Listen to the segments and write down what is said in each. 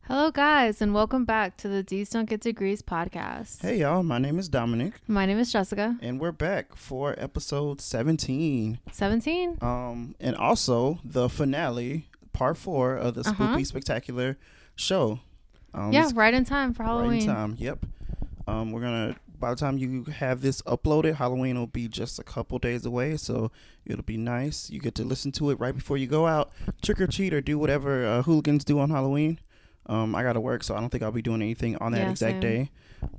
Hello, guys, and welcome back to the D's Don't Get Degrees podcast. Hey, y'all. My name is Dominic. My name is Jessica. And we're back for episode 17. 17? And also the finale, part 4 of the Spoopy Spectacular show. Right in time for Halloween. Right in time, yep. We're going to, by the time you have this uploaded, Halloween will be just a couple days away. So it'll be nice. You get to listen to it right before you go out, trick or treat, or do whatever hooligans do on Halloween. I gotta work, so I don't think I'll be doing anything on that exact day.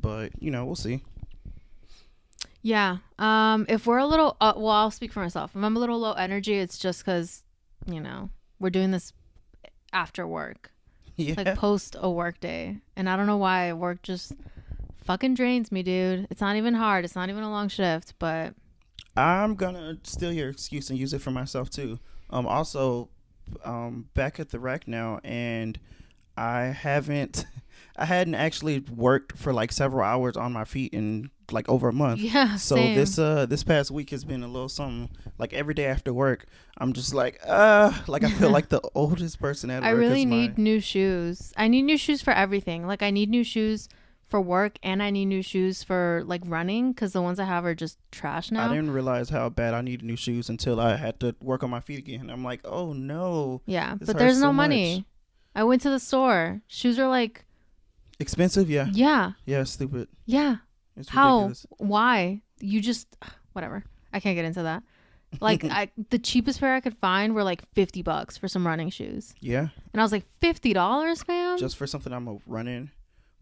But we'll see. Yeah. If we're a little, I'll speak for myself. If I'm a little low energy, it's just because, we're doing this after work, like post a work day, and I don't know why work just fucking drains me, dude. It's not even hard. It's not even a long shift, but I'm gonna steal your excuse and use it for myself too. Also, back at the rec now, and I hadn't actually worked for like several hours on my feet in like over a month. Yeah. So same. this past week has been a little something. Like every day after work, I'm just like I feel like the oldest person at work. I really need new shoes. I need new shoes for everything. Like I need new shoes for work, and I need new shoes for like running because the ones I have are just trash now. I didn't realize how bad I needed new shoes until I had to work on my feet again. I'm like, oh no. Yeah, but there's no money. Much. I went to the store. Shoes are like expensive. Yeah. Yeah. Stupid. Yeah. It's how? Ridiculous. Why? You just whatever. I can't get into that. Like the cheapest pair I could find were like $50 for some running shoes. Yeah. And I was like, $50, fam? Just for something I'm gonna run in.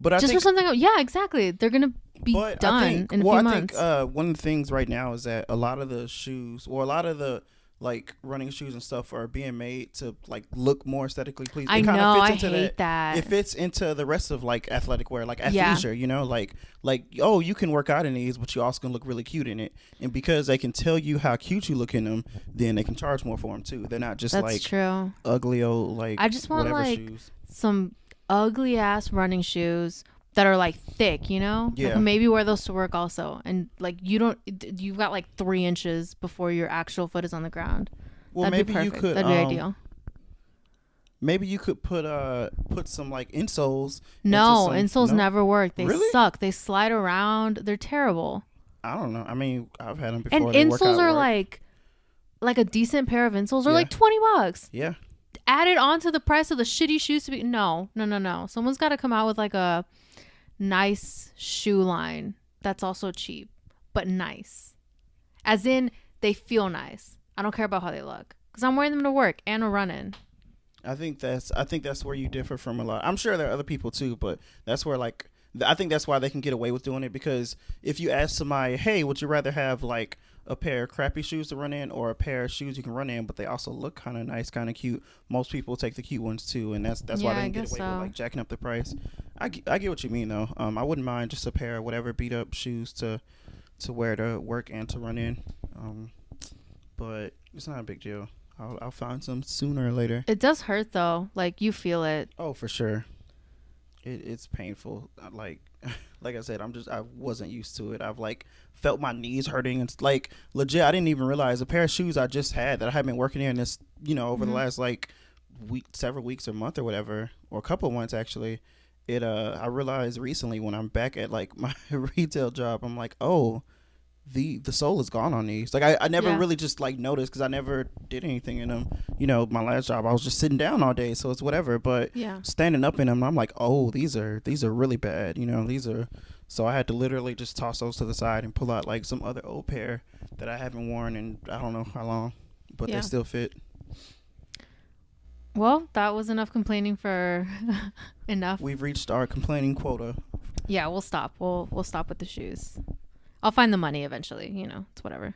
But I just think, for something. Yeah, exactly. They're gonna be done in a few months. I think one of the things right now is that a lot of the shoes, or a lot of the like running shoes and stuff, are being made to like look more aesthetically pleasing. I know. I hate that. It fits into the rest of like athletic wear, like athleisure. Like oh, you can work out in these, but you also can look really cute in it. And because they can tell you how cute you look in them, then they can charge more for them too. They're not just That's true. Ugly old like. I just want like shoes. some ugly ass running shoes that are like thick, Yeah. Like, maybe wear those to work also, and like you've got like 3 inches before your actual foot is on the ground. Well, that'd maybe be perfect. you could. That'd be ideal. Maybe you could put some like insoles. No, insoles never work. They really? suck. They slide around. They're terrible. I don't know. I mean, I've had them before. And insoles are like a decent pair of insoles are like $20. Yeah. Added onto the price of the shitty shoes to be no. Someone's got to come out with like a nice shoe line that's also cheap but nice, as in they feel nice. I don't care about how they look because I'm wearing them to work and running. I think that's where you differ from a lot. I'm sure there are other people too, but that's where like I think that's why they can get away with doing it, because if you ask somebody, hey, would you rather have like a pair of crappy shoes to run in or a pair of shoes you can run in but they also look kind of nice, kind of cute, most people take the cute ones too, and that's why they can get away with like jacking up the price. I get what you mean though. I wouldn't mind just a pair of whatever beat up shoes to wear to work and to run in, but it's not a big deal. I'll find some sooner or later. It does hurt though, like you feel it. Oh, for sure. It's painful. Like I said, I wasn't used to it. I've like felt my knees hurting. It's like legit. I didn't even realize a pair of shoes I just had that I had been working in this, over the last like several weeks or month or whatever, or a couple of months actually. I realized recently when I'm back at like my retail job, I'm like, oh, the sole is gone on these. Like I never really just like noticed because I never did anything in them. My last job I was just sitting down all day, so it's whatever. But standing up in them, I'm like, oh, these are really bad. These are. So I had to literally just toss those to the side and pull out like some other old pair that I haven't worn in I don't know how long, but they still fit. Well, that was enough complaining for enough. We've reached our complaining quota. Yeah, we'll stop. We'll stop with the shoes. I'll find the money eventually. It's whatever.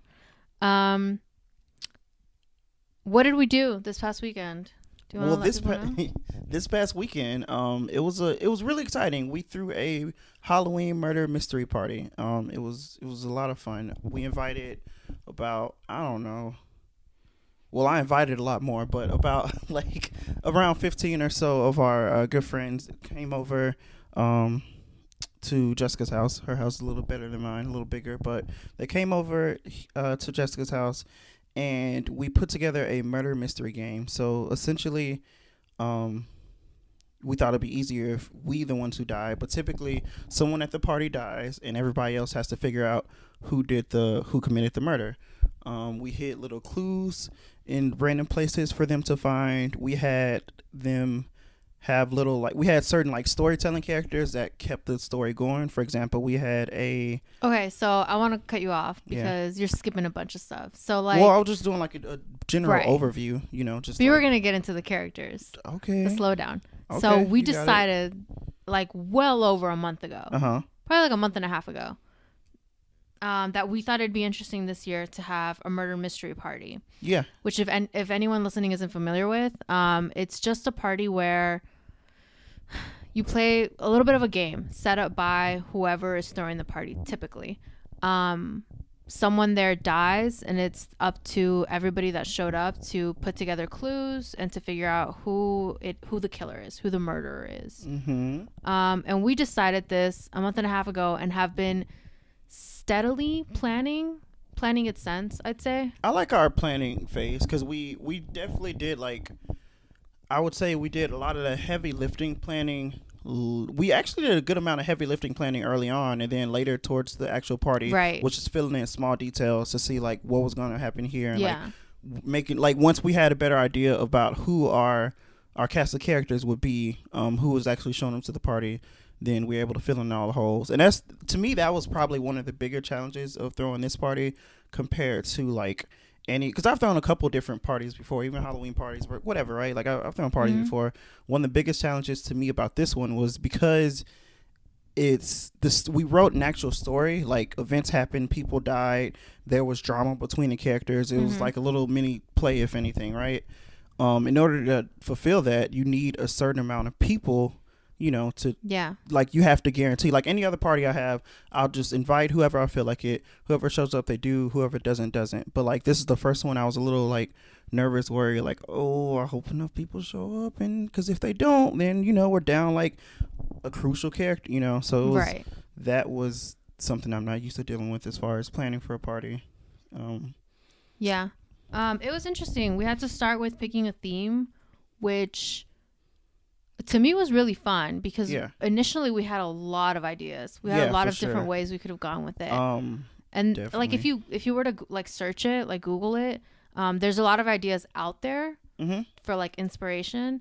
What did we do this past weekend? Do you want to let people know? This past weekend, it was really exciting. We threw a Halloween murder mystery party. It was a lot of fun. We invited about, I don't know. Well, I invited a lot more, but about like around 15 or so of our good friends came over to Jessica's house. Her house is a little better than mine, a little bigger, but they came over to Jessica's house, and we put together a murder mystery game. So essentially, we thought it'd be easier if we the ones who die, but typically someone at the party dies and everybody else has to figure out who committed the murder. We hid little clues in random places for them to find. We had them have little, like, we had certain like storytelling characters that kept the story going. For example, we had a okay, so I want to cut you off because you're skipping a bunch of stuff. So like, well, I was just doing like a general overview, you know, just we were gonna get into the characters. Okay, slow down. Okay, so we decided like well over a month ago, probably like a month and a half ago, that we thought it'd be interesting this year to have a murder mystery party. Yeah. Which if anyone listening isn't familiar with, it's just a party where you play a little bit of a game set up by whoever is throwing the party typically. Someone there dies and it's up to everybody that showed up to put together clues and to figure out who the killer is, who the murderer is. And we decided this a month and a half ago and have been steadily planning its sense, I'd say. I like our planning phase because we definitely did, like, I would say we did a lot of the heavy lifting planning. We actually did a good amount of heavy lifting planning early on, and then later towards the actual party, right, which is filling in small details to see like what was going to happen here, and like making, like, once we had a better idea about who our cast of characters would be, who was actually showing up to the party, then we were able to fill in all the holes. And that's, to me, that was probably one of the bigger challenges of throwing this party compared to like because I've thrown a couple different parties before, even Halloween parties, but whatever, right? Like I've thrown parties before. One of the biggest challenges to me about this one was because we wrote an actual story, like events happened, people died, there was drama between the characters. It was like a little mini play, if anything, right? In order to fulfill that, you need a certain amount of people, you know, to like, you have to guarantee, like any other party I have, I'll just invite whoever I feel like it, whoever shows up they do, whoever doesn't. But like, this is the first one I was a little like nervous, worried, like, oh, I hope enough people show up, and because if they don't, then, you know, we're down like a crucial character, you know. So it was, that was something I'm not used to dealing with as far as planning for a party. It was interesting. We had to start with picking a theme, which to me was really fun because initially we had a lot of ideas. We had a lot of different ways we could have gone with it. And definitely, like, if you were to like search it, like Google it, there's a lot of ideas out there for like inspiration.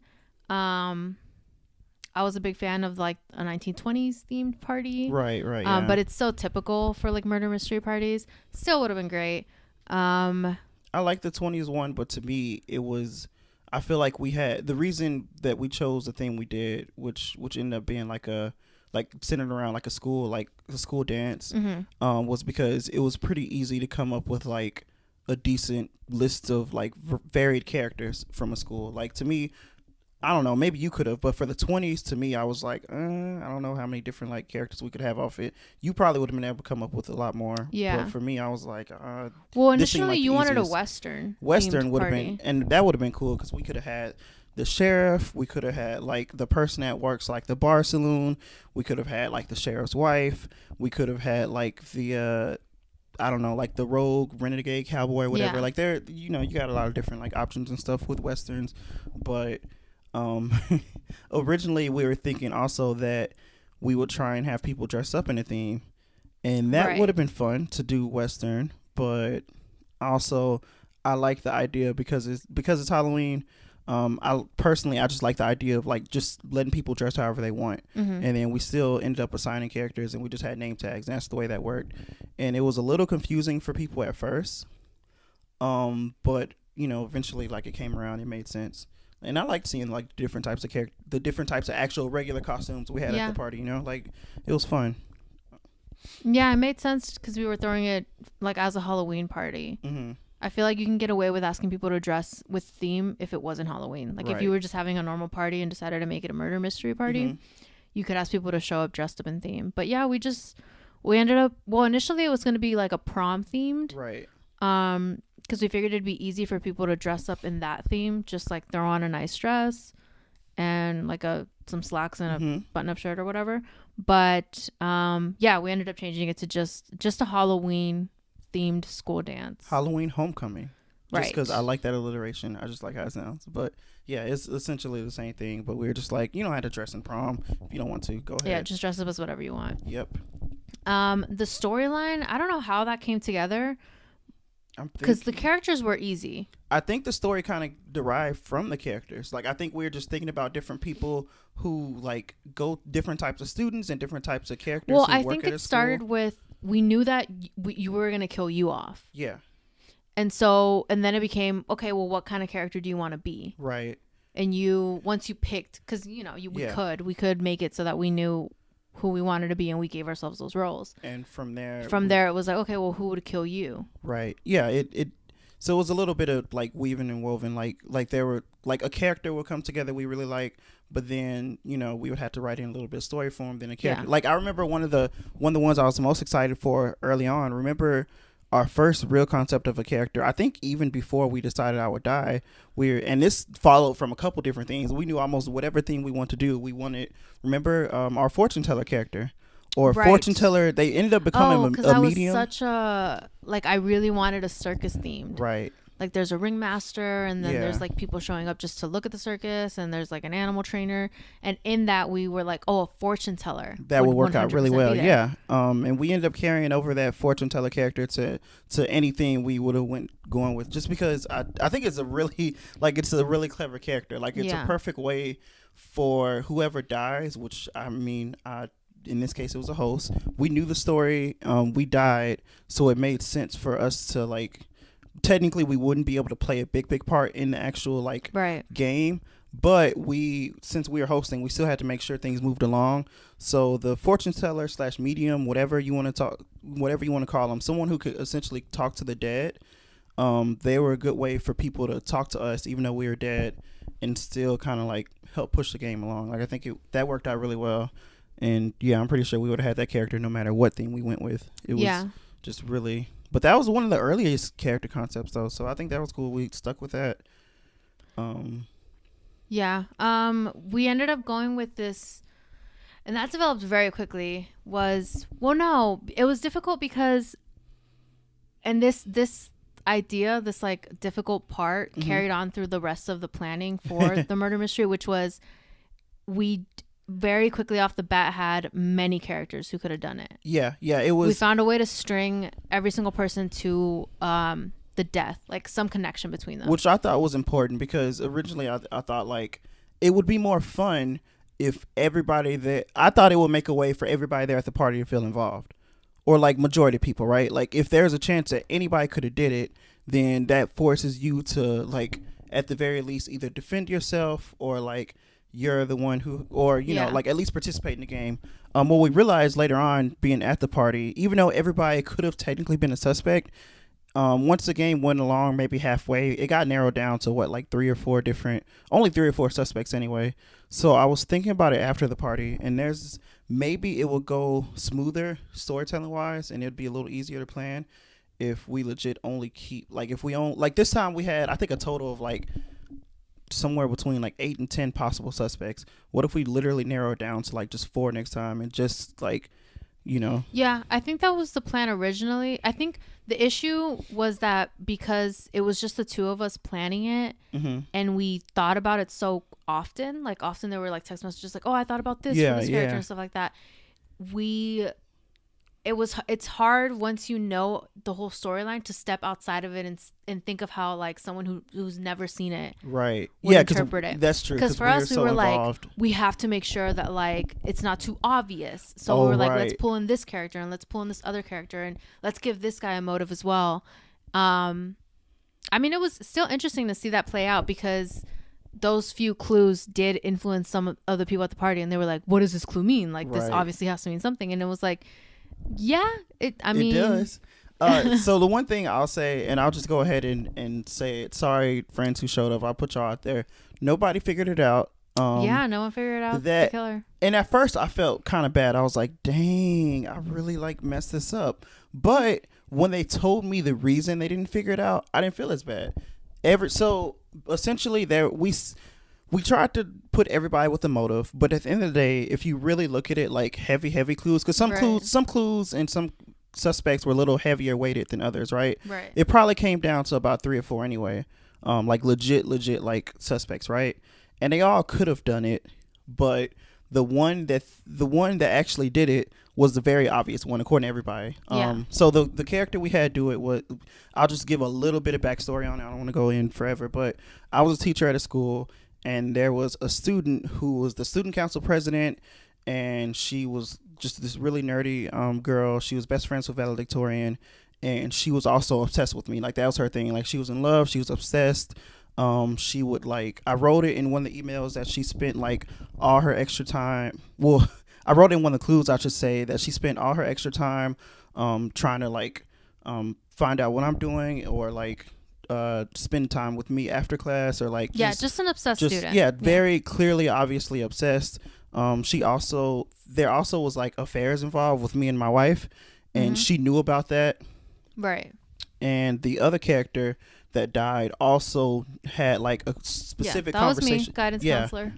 I was a big fan of like a 1920s themed party. Right. But it's so typical for like murder mystery parties. Still would have been great. I like the 20s one, but to me it was, I feel like we had, the reason that we chose the theme we did, which ended up being like centered around like a school dance, was because it was pretty easy to come up with like a decent list of like varied characters from a school. Like, to me, I don't know, maybe you could have, but for the 20s, to me, I was like, I don't know how many different like characters we could have off it. You probably would have been able to come up with a lot more. Yeah. But for me, I was like, well, initially like you wanted a Western would have been, and that would have been cool because we could have had the sheriff, we could have had like the person that works like the bar saloon, we could have had like the sheriff's wife, we could have had like the I don't know, like the rogue renegade cowboy or whatever. Like, there, you know, you got a lot of different like options and stuff with Westerns. But originally we were thinking also that we would try and have people dress up in a theme, and that would have been fun to do Western. But also I like the idea because it's Halloween. I just like the idea of like just letting people dress however they want, and then we still ended up assigning characters, and we just had name tags, and that's the way that worked. And it was a little confusing for people at first, but you know, eventually, like, it came around, it made sense. And I liked seeing like the different types of actual regular costumes we had at the party, you know, like, it was fun. Yeah, it made sense because we were throwing it like as a Halloween party. I feel like you can get away with asking people to dress with theme if it wasn't Halloween. Like, if you were just having a normal party and decided to make it a murder mystery party, you could ask people to show up dressed up in theme. But yeah, we ended up, well, initially it was going to be like a prom themed. Right. Because we figured it'd be easy for people to dress up in that theme, just like throw on a nice dress and like some slacks and a button-up shirt or whatever. But yeah, we ended up changing it to just a Halloween themed school dance. Halloween homecoming. Just because I like that alliteration. I just like how it sounds. But yeah, it's essentially the same thing. But we were just like, you don't have to dress in prom. If you don't want to, go ahead. Yeah, just dress up as whatever you want. Yep. The storyline, I don't know how that came together. Because the characters were easy. I think the story kind of derived from the characters. Like, I think we were just thinking about different people who, like, go different types of students and different types of characters. Well, I think it started with, we knew that you were going to kill you off. Yeah. And then it became, okay, well, what kind of character do you want to be? Right. And once you picked, because, we could make it so that we knew who we wanted to be, and we gave ourselves those roles. And from there it was like, okay, well, who would kill you? Right. Yeah. So it was a little bit of like weaving and woven, like there were like a character would come together we really like, but then we would have to write in a little bit of story for him. Then a character, like I remember one of the ones I was most excited for early on. Remember our first real concept of a character, I think even before we decided I would die, and this followed from a couple different things. We knew almost whatever thing we want to do, we wanted. Remember our fortune teller character, or fortune teller, they ended up becoming a medium. Was such a, like, I really wanted a circus themed. Right. Like there's a ringmaster, and then there's like people showing up just to look at the circus, and there's like an animal trainer, and in that we were like, oh, a fortune teller that would work out really well. Yeah. And we ended up carrying over that fortune teller character to anything we would have going with, just because I think it's a really clever character. Like it's a perfect way for whoever dies, which I mean, in this case it was a host. We knew the story, we died, so it made sense for us to, like, technically we wouldn't be able to play a big part in the actual game, but since we were hosting, we still had to make sure things moved along. So the fortune teller / medium, whatever you want to call them, someone who could essentially talk to the dead, they were a good way for people to talk to us even though we were dead, and still kind of like help push the game along. Like I think that worked out really well, and yeah, I'm pretty sure we would have had that character no matter what theme we went with. It was just really. But that was one of the earliest character concepts, though, so I think that was cool. We stuck with that. We ended up going with this, and that developed very quickly. It was difficult because, and this idea, this like difficult part, carried on through the rest of the planning for the murder mystery, which was we very quickly off the bat had many characters who could have done it. It was. We found a way to string every single person to the death, like some connection between them, which I thought was important, because originally I thought like it would be more fun if everybody that I thought it would make a way for everybody there at the party to feel involved, or like majority of people, right? Like if there's a chance that anybody could have did it, then that forces you to, like, at the very least either defend yourself or like you're the one who, or like at least participate in the game. What we realized later on, being at the party, even though everybody could have technically been a suspect, once the game went along maybe halfway, it got narrowed down to only 3 or 4 suspects anyway. So I was thinking about it after the party, and maybe it will go smoother storytelling wise, and it'd be a little easier to plan if we legit only keep, like, if we this time we had, I think, a total of like somewhere between like 8 and 10 possible suspects. What if we literally narrow it down to like just 4 next time, and just like, Yeah, I think that was the plan originally. I think the issue was that because it was just the two of us planning it, and we thought about it so often. Like often there were like text messages like, "Oh, I thought about this for this character," and stuff like that. It's hard once you know the whole storyline to step outside of it and think of how like someone who's never seen it would interpret it. That's true. Because for us, we were involved. Like, we have to make sure that like it's not too obvious. So we were like, let's pull in this character and let's pull in this other character and let's give this guy a motive as well. I mean, it was still interesting to see that play out, because those few clues did influence some of the people at the party, and they were like, what does this clue mean? Like, this obviously has to mean something. And it was like, yeah, it does. So the one thing I'll say, and I'll just go ahead and say it, sorry friends who showed up, I'll put y'all out there, nobody figured it out. No one figured out the killer. And at first I felt kind of bad. I was like, dang, I really like messed this up. But when they told me the reason they didn't figure it out, I didn't feel as bad. So essentially we tried to put everybody with a motive, but at the end of the day, if you really look at it like heavy clues, because some clues and some suspects were a little heavier weighted than others, right? Right. It probably came down to about 3 or 4 anyway. Like legit like suspects, right? And they all could have done it, but the one that actually did it was the very obvious one, according to everybody. So the character we had do it was, I'll just give a little bit of backstory on it. I don't want to go in forever, but I was a teacher at a school, and there was a student who was the student council president, and she was just this really nerdy girl. She was best friends with valedictorian, and she was also obsessed with me. Like, that was her thing. Like, she was in love. She was obsessed. She would, like, I wrote it in one of the emails that she spent like all her extra time. Well, I wrote in one of the clues, I should say, that she spent all her extra time trying to like find out what I'm doing, or like spend time with me after class, or like just an obsessed student. Very clearly, obviously obsessed. There also was like affairs involved with me and my wife, and she knew about that. Right. And the other character that died also had like a specific conversation. Was me, guidance counselor.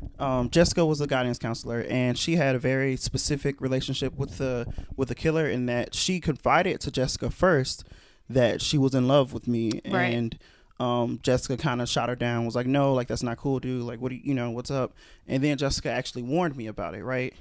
Jessica was the guidance counselor, and she had a very specific relationship with the killer, in that she confided to Jessica first that she was in love with me, right. And Jessica kind of shot her down, was like, no, like, that's not cool, dude, like, what do you know, what's up? And then Jessica actually warned me about it, right?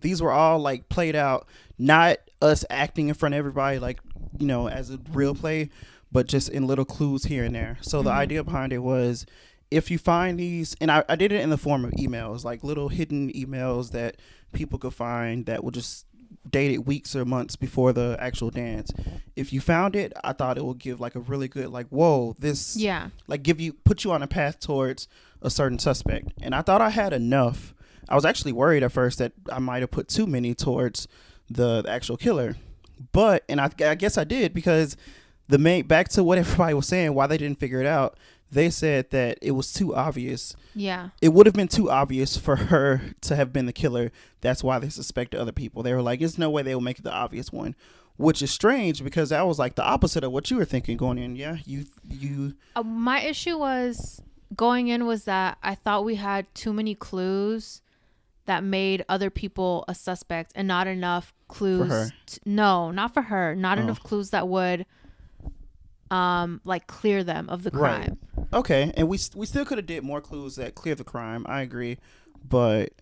These were all like played out, not us acting in front of everybody, like, you know, as a real play, but just in little clues here and there. So the idea behind it was, if you find these, and I did it in the form of emails, like little hidden emails that people could find that will just date it weeks or months before the actual dance. If you found it, I thought it would give like a really good, like, whoa, this, like, put you on a path towards a certain suspect. And I thought I had enough. I was actually worried at first that I might have put too many towards the actual killer, but, and I guess I did, because back to what everybody was saying, why they didn't figure it out, they said that it was too obvious. Yeah. It would have been too obvious for her to have been the killer. That's why they suspected other people. They were like, there's no way they will make it the obvious one, which is strange, because that was like the opposite of what you were thinking going in. Yeah. You. My issue was going in was that I thought we had too many clues that made other people a suspect, and not enough clues. For her. No, not for her. Not enough clues that would like clear them of the crime. Right. Okay, and we still could have did more clues that clear the crime. I agree, but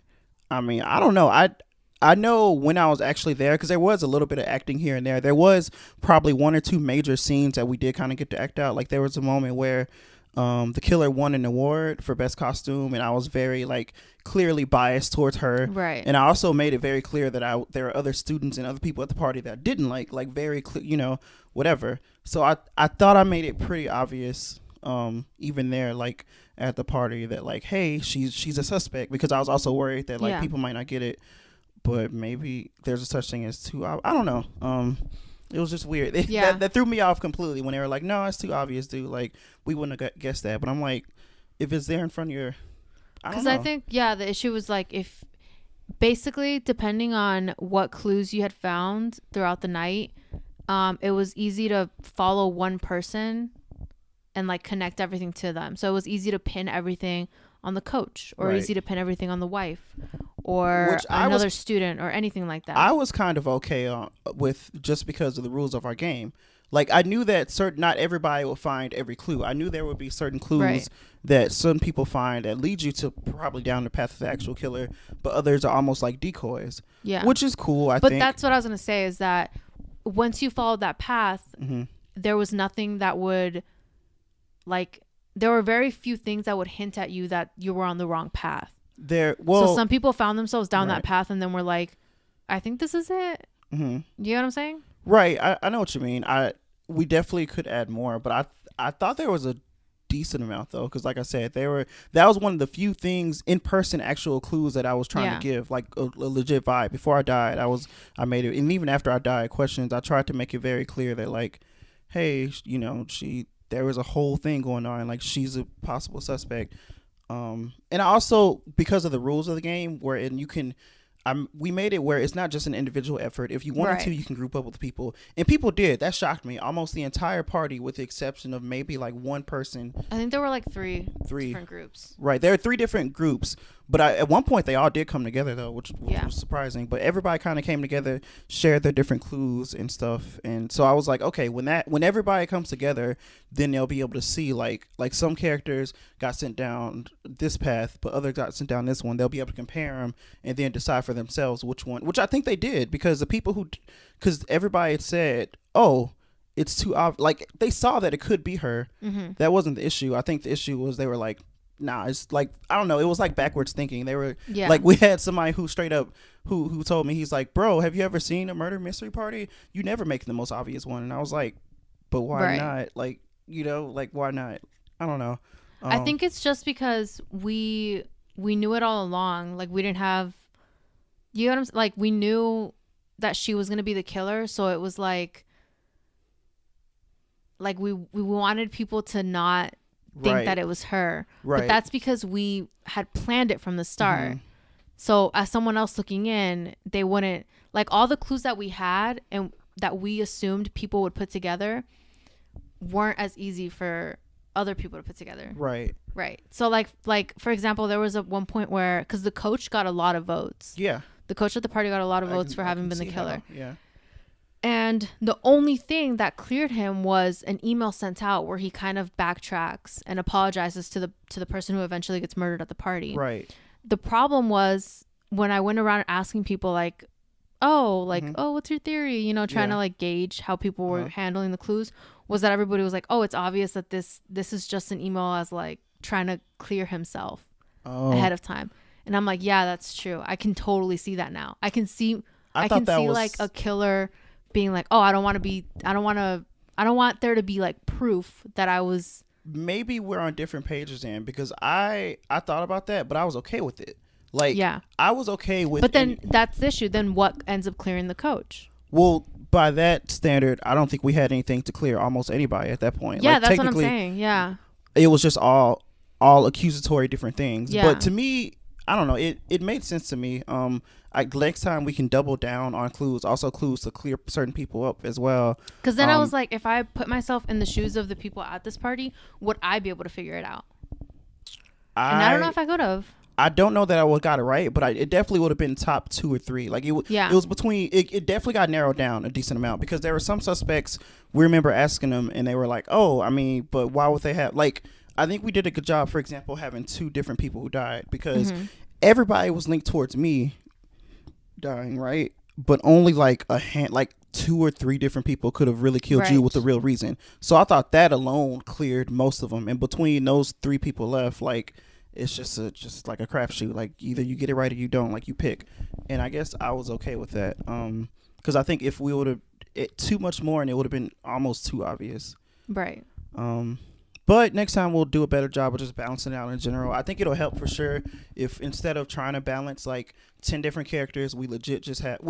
I mean, I don't know. I know when I was actually there, because there was a little bit of acting here and there. There was probably 1 or 2 major scenes that we did kind of get to act out. Like, there was a moment where the killer won an award for best costume, and I was very like clearly biased towards her. Right. And I also made it very clear that there are other students and other people at the party that I didn't like very clear, you know, whatever. So I thought I made it pretty obvious, even there, like at the party, that like, hey, she's a suspect, because I was also worried that like people might not get it, but maybe there's a such thing as too. I don't know. It was just weird. That threw me off completely when they were like, no, it's too obvious, dude. Like, we wouldn't have guessed that. But I'm like, if it's there in front of your, because I think, the issue was like, if basically, depending on what clues you had found throughout the night, it was easy to follow one person and like connect everything to them. So it was easy to pin everything on the coach, or easy to pin everything on the wife, or another student, or anything like that. I was kind of okay with, just because of the rules of our game. Like, I knew that not everybody will find every clue. I knew there would be certain clues that some people find that lead you to probably down the path of the actual killer, but others are almost like decoys. Yeah, which is cool. I think. But that's what I was gonna say, is that once you followed that path, there was nothing that would, like, there were very few things that would hint at you that you were on the wrong path. So some people found themselves down that path, and then were like, I think this is it. You know what I'm saying? Right. I know what you mean. We definitely could add more, but I thought there was a decent amount, though, because like I said, that was one of the few things, in person actual clues that I was trying to give, like a legit vibe. Before I died, I made it, and even after I died, questions, I tried to make it very clear that, like, hey, you know, there was a whole thing going on, like, she's a possible suspect. And I also, because of the rules of the game, wherein you can, we made it where it's not just an individual effort. If you wanted to, you can group up with people, and people did. That shocked me. Almost the entire party, with the exception of maybe like one person. I think there were like three different groups. Right, there are 3 different groups, But at one point they all did come together though, which was surprising. But everybody kind of came together, shared their different clues and stuff. And so I was like, okay, when everybody comes together, then they'll be able to see like some characters got sent down this path, but others got sent down this one. They'll be able to compare them and then decide for themselves which one. Which I think they did, because the people because everybody had said, oh, it's too obvious. Like, they saw that it could be her. Mm-hmm. That wasn't the issue. I think the issue was they were like, nah, it's like, I don't know. It was like backwards thinking. They were like, we had somebody who straight up who told me, he's like, bro, have you ever seen a murder mystery party? You never make the most obvious one. And I was like, but why not? Like, like, why not? I don't know. I think it's just because we knew it all along. Like, we didn't have, you know what I'm saying? Like, we knew that she was going to be the killer. So it was like we wanted people to not think that it was her. Right. But that's because we had planned it from the start. Mm-hmm. So as someone else looking in, they wouldn't, like, all the clues that we had and that we assumed people would put together weren't as easy for other people to put together. Right. Right. So like for example, there was one point where, because the coach got a lot of votes. Yeah. The coach at the party got a lot of votes for having been the killer. Yeah. And the only thing that cleared him was an email sent out where he kind of backtracks and apologizes to the person who eventually gets murdered at the party. Right. The problem was when I went around asking people like, oh, what's your theory? Trying to like gauge how people were handling the clues, was that everybody was like, oh, it's obvious that this is just an email as like trying to clear himself ahead of time. And I'm like, yeah, that's true. I can totally see that now. I can see like a killer being like, oh, I don't want there to be like proof that I was. Maybe we're on different pages then, because I thought about that, but I was okay with it. Like, yeah, I was okay with. But then that's the issue. Then what ends up clearing the coach? Well, by that standard, I don't think we had anything to clear almost anybody at that point. Yeah, like, that's what I'm saying. Yeah, it was just all accusatory different things. Yeah. But to me, I don't know. It made sense to me. Next time we can double down on clues, also clues to clear certain people up as well. Because then I was like, if I put myself in the shoes of the people at this party, would I be able to figure it out? And I don't know if I could have. I don't know that I would have got it right, but it definitely would have been top 2 or 3. Like, it was between. It definitely got narrowed down a decent amount, because there were some suspects we remember asking them, and they were like, "Oh, I mean, but why would they have like?" I think we did a good job, for example, having 2 different people who died, because everybody was linked towards me dying, right? But only like a hand, like 2 or 3 different people could have really killed you with a real reason. So I thought that alone cleared most of them, and between those 3 people left, like, it's just like a crapshoot. Like, either you get it right or you don't. Like, you pick. And I guess I was okay with that, because I think if we would have too much more, and it would have been almost too obvious. Right. But next time we'll do a better job of just balancing it out in general. I think it'll help for sure if, instead of trying to balance like 10 different characters, we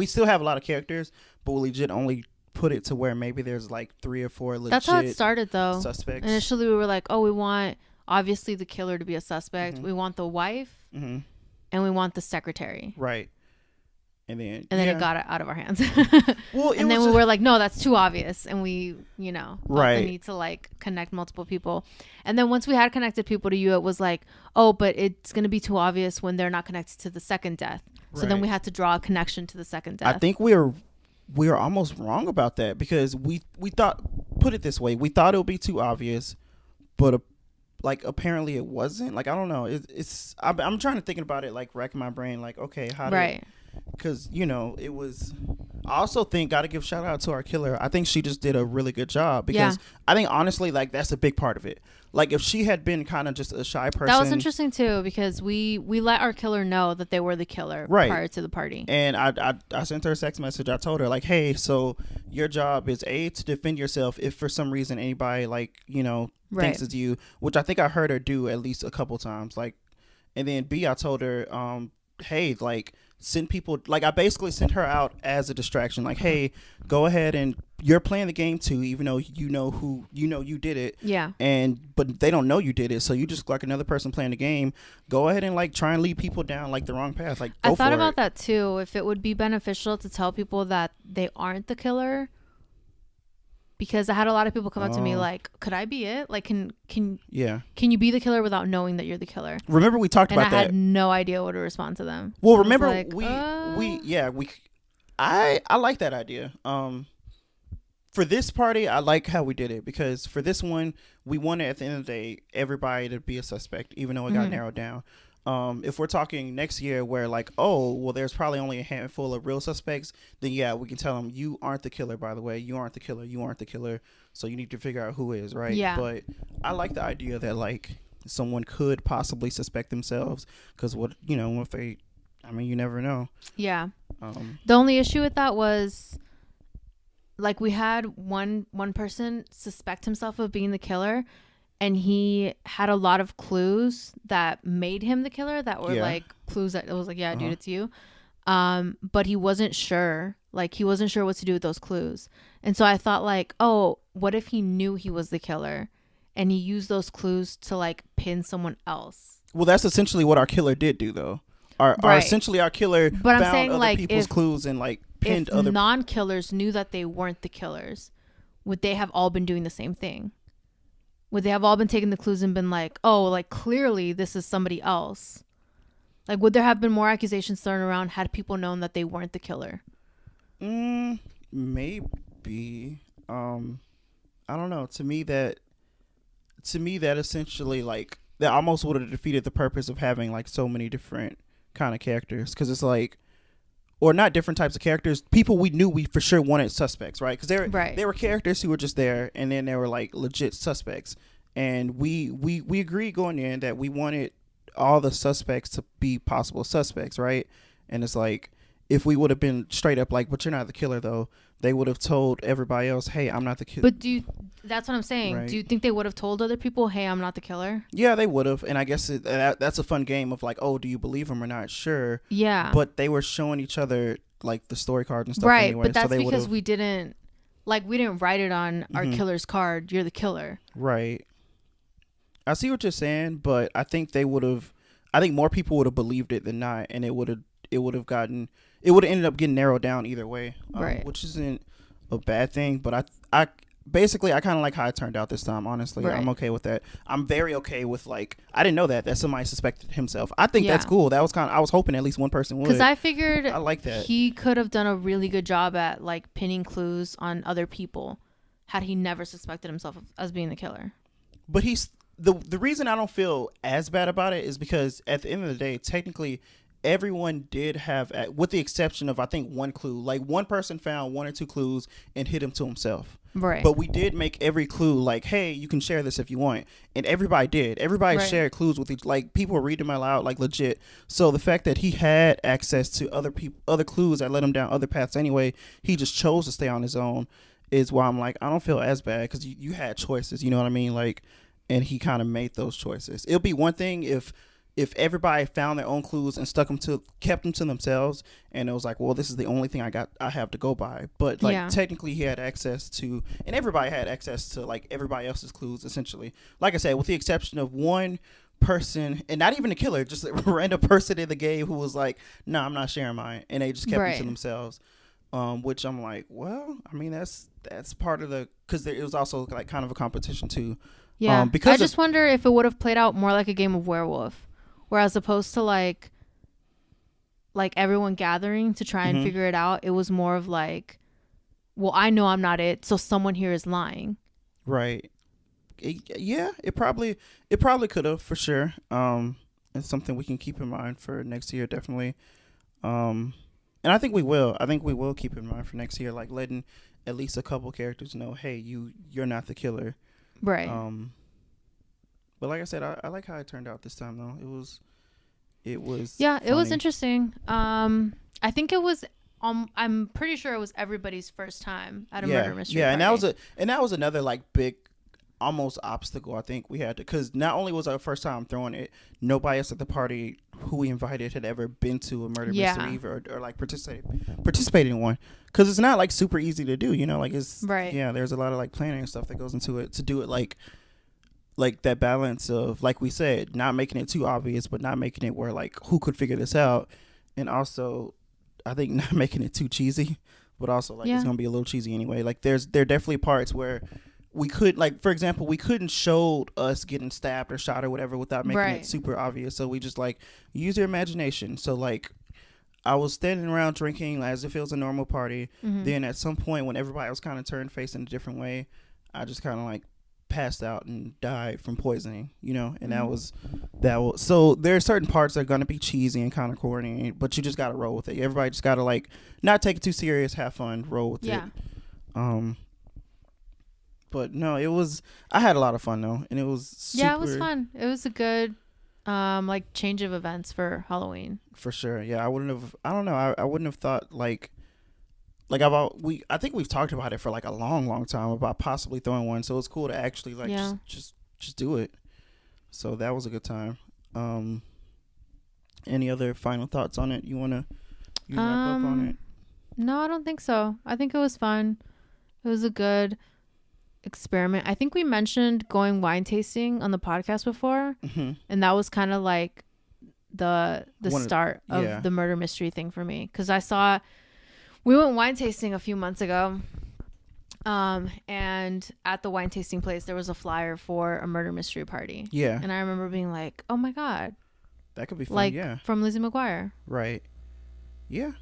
still have a lot of characters, but we legit only put it to where maybe there's like 3 or 4 legit. That's how it started though. Suspects. Initially we were like, oh, we want obviously the killer to be a suspect. We want the wife and we want the secretary. Right. And then it got out of our hands. Well, and then we were like, no, that's too obvious. And we, felt the need to like connect multiple people. And then once we had connected people to you, it was like, oh, but it's going to be too obvious when they're not connected to the second death. So then we had to draw a connection to the second death. I think we were almost wrong about that, because we thought, put it this way, we thought it would be too obvious, but like apparently it wasn't. Like, I don't know. I'm trying to think about it, like racking my brain, like, okay, how did because it was. I also think gotta give shout out to our killer. I think she just did a really good job, because I think honestly, like, that's a big part of it. Like, if she had been kind of just a shy person, that was interesting too, because we let our killer know that they were the killer prior to the party. And I sent her a text message. I told her like, hey, so your job is A, to defend yourself if for some reason anybody like thinks it's you, which I think I heard her do at least a couple times. Like, and then B, I told her hey, like, send people, like, I basically sent her out as a distraction, like, hey, go ahead and you're playing the game too, even though you did it, but they don't know you did it, so you just like another person playing the game. Go ahead and like try and lead people down like the wrong path. Like, I thought about that too, if it would be beneficial to tell people that they aren't the killer, because I had a lot of people come up to me like, could I be it? Like, can yeah, can you be the killer without knowing that you're the killer? Remember we talked about that. I had no idea what to respond to them. Well, remember like, I like that idea. For this party, I like how we did it, because for this one, we wanted at the end of the day everybody to be a suspect, even though it got narrowed down. If we're talking next year where like, oh, well, there's probably only a handful of real suspects, then yeah, we can tell them, you aren't the killer, by the way. You aren't the killer. You aren't the killer. So you need to figure out who is, right? Yeah. But I like the idea that like someone could possibly suspect themselves, because what, you know, if they, I mean, you never know. Yeah. The only issue with that was, like, we had one person suspect himself of being the killer, and he had a lot of clues that made him the killer, that were like clues that it was like, yeah, dude, it's you. But he wasn't sure. Like, he wasn't sure what to do with those clues. And so I thought like, oh, what if he knew he was the killer and he used those clues to like pin someone else? Well, that's essentially what our killer did do, though. Our killer but found I'm saying, other like, people's clues and like pinned if other non-killers knew that they weren't the killers, would they have all been doing the same thing? Would they have all been taking the clues and been like, oh, like, clearly this is somebody else? Like, would there have been more accusations thrown around had people known that they weren't the killer? Maybe. I don't know. To me that essentially, like, that almost would have defeated the purpose of having like so many different kind of characters, because it's like, or not different types of characters, people we knew we for sure wanted suspects, right? Because there were characters who were just there, and then there were like legit suspects, and we agreed going in that we wanted all the suspects to be possible suspects, right? And it's like, if we would have been straight up like, but you're not the killer though, they would have told everybody else, hey, I'm not the killer. But that's what I'm saying. Right? Do you think they would have told other people, hey, I'm not the killer? Yeah, they would have. And I guess that's a fun game of like, oh, do you believe them or not? Sure. Yeah. But they were showing each other like the story cards and stuff. Right. Anyway, but that's so because we didn't write it on our killer's card. You're the killer. Right. I see what you're saying, but I think I think more people would have believed it than not. And it would have ended up getting narrowed down either way, right? Which isn't a bad thing, but I basically I kind of like how it turned out this time. Honestly, right. I'm okay with that. I'm very okay with, like, I didn't know that somebody suspected himself. I think that's cool. That was I was hoping at least one person would, because I figured I like that he could have done a really good job at like pinning clues on other people had he never suspected himself as being the killer. But he's the reason I don't feel as bad about it is because at the end of the day, technically, everyone did have, with the exception of I think one clue, like one person found one or two clues and hit him to himself. Right. But we did make every clue like, hey, you can share this if you want, and everybody did. Everybody shared clues with each, like, people were reading them out loud, like, legit. So the fact that he had access to other clues that led him down other paths anyway, he just chose to stay on his own, is why I'm like, I don't feel as bad, because you had choices, you know what I mean? Like, and he kind of made those choices. It'll be one thing if everybody found their own clues and kept them to themselves, and it was like, well, this is the only thing I have to go by. But like, technically he had access to, and everybody had access to like everybody else's clues, essentially. Like I said, with the exception of one person, and not even a killer, just a random person in the game who was like, no, I'm not sharing mine. And they just kept it to themselves. Which I'm like, well, I mean, that's part of because it was also like kind of a competition too. Yeah. Because I just wonder if it would have played out more like a game of werewolf, where as opposed to like everyone gathering to try and figure it out, it was more of like, well, I know I'm not it, so someone here is lying. Right. It probably could have, for sure. It's something we can keep in mind for next year, definitely. And I think we will. Keep in mind for next year, like letting at least a couple characters know, hey, you're not the killer. Right. But like I said, I like how it turned out this time, though. It was yeah, funny. It was interesting. I think it was I'm pretty sure it was everybody's first time at a murder mystery party. And that was another like big almost obstacle I think we had to, because not only was our first time throwing it, nobody else at the party who we invited had ever been to a murder mystery or like participated in one, because it's not like super easy to do, you know, like it's there's a lot of like planning and stuff that goes into it to do it, like that balance of, like we said, not making it too obvious but not making it where like who could figure this out, and also I think not making it too cheesy, but also like it's gonna be a little cheesy anyway. Like there are definitely parts where we could, like, for example, we couldn't show us getting stabbed or shot or whatever without making it super obvious. So we just like use your imagination. So like I was standing around drinking as if it was a normal party. Then at some point when everybody was kind of turned face in a different way, I just kind of like passed out and died from poisoning, you know. And that was so there are certain parts that are going to be cheesy and kind of corny, but you just got to roll with it. Everybody just got to like not take it too serious, have fun, roll with it. But no, I had a lot of fun though, and it was super, it was fun. It was a good like change of events for Halloween. For sure. Yeah, I wouldn't have thought I think we've talked about it for like a long time about possibly throwing one. So it's cool to actually like just do it. So that was a good time. Any other final thoughts on it? You wrap up on it? No, I don't think so. I think it was fun. It was a good experiment. I think we mentioned going wine tasting on the podcast before, and that was kind of like the start of the murder mystery thing for me, because we went wine tasting a few months ago, and at the wine tasting place there was a flyer for a murder mystery party. And I remember being like, oh my god, that could be fun. Like from Lizzie McGuire. Right. Yeah.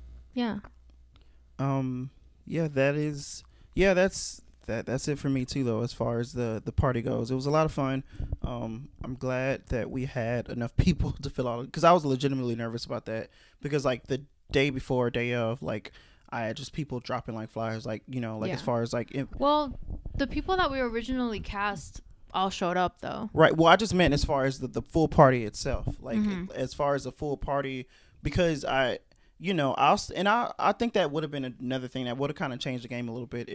That's it for me too, though, as far as the party goes. It was a lot of fun. I'm glad that we had enough people to fill out, because I was legitimately nervous about that, because like the day before, day of, like I had just people dropping like flyers, like, you know, like as far as like well, the people that we originally cast all showed up though. Right. Well, I just meant as far as the full party itself, like as far as the full party, because I think that would have been another thing that would have kind of changed the game a little bit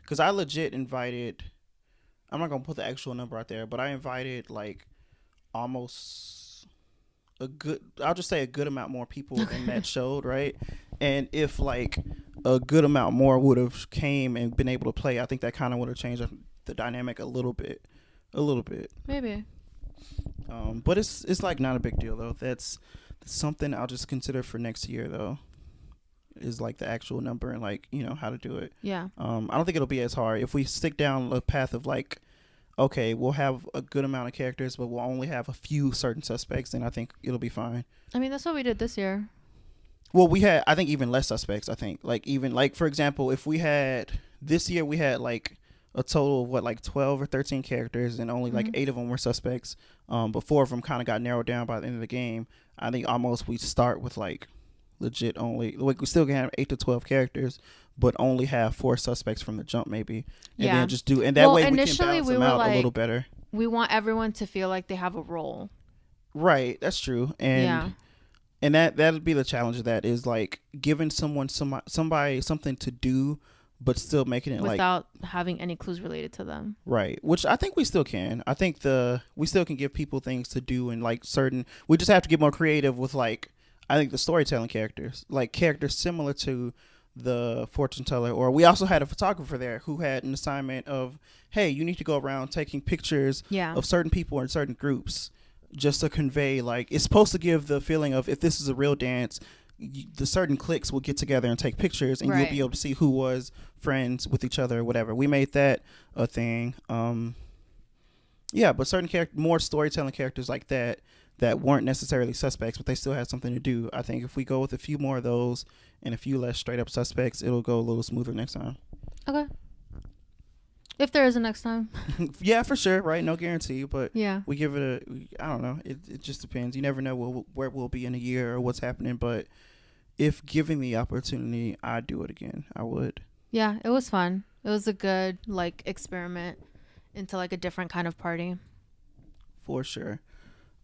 because I legit invited, I'm not going to put the actual number out there, but I invited like almost I'll just say a good amount more people than that showed, right? And if like a good amount more would have came and been able to play, I think that kind of would have changed the dynamic a little bit. Maybe. But it's like not a big deal though. That's something I'll just consider for next year though, is like the actual number and like, you know, how to do it. I don't think it'll be as hard if we stick down the path of like, okay, we'll have a good amount of characters, but we'll only have a few certain suspects, then I think it'll be fine. I mean, that's what we did this year. Well, we had, I think, even less suspects. I think like even like, for example, if we had this year, we had like a total of like 12 or 13 characters, and only like 8 of them were suspects. But 4 of them kind of got narrowed down by the end of the game. I think almost we start with like legit only, like we still can have 8 to 12 characters, but only have 4 suspects from the jump maybe, and then just do, and that way we can balance them out a little better. We want everyone to feel like they have a role. Right, that's true, and that'd be the challenge of that, is like giving somebody something to do, but still making it without having any clues related to them. Right. Which I think we still can. I think we still can give people things to do, and like we just have to get more creative with like, I think the storytelling characters, like characters similar to the fortune teller, or we also had a photographer there who had an assignment of, hey, you need to go around taking pictures of certain people in certain groups, just to convey, like, it's supposed to give the feeling of, if this is a real dance, the certain cliques will get together and take pictures, and you'll be able to see who was friends with each other or whatever. We made that a thing. But certain more storytelling characters like that weren't necessarily suspects, but they still had something to do. I think if we go with a few more of those and a few less straight up suspects, it'll go a little smoother next time. Okay. If there is a next time. Yeah, for sure. Right. No guarantee, but we give it I don't know. It just depends. You never know where we'll be in a year or what's happening. But if given the opportunity, I'd do it again. I would. Yeah, it was fun. It was a good like experiment into like a different kind of party. For sure.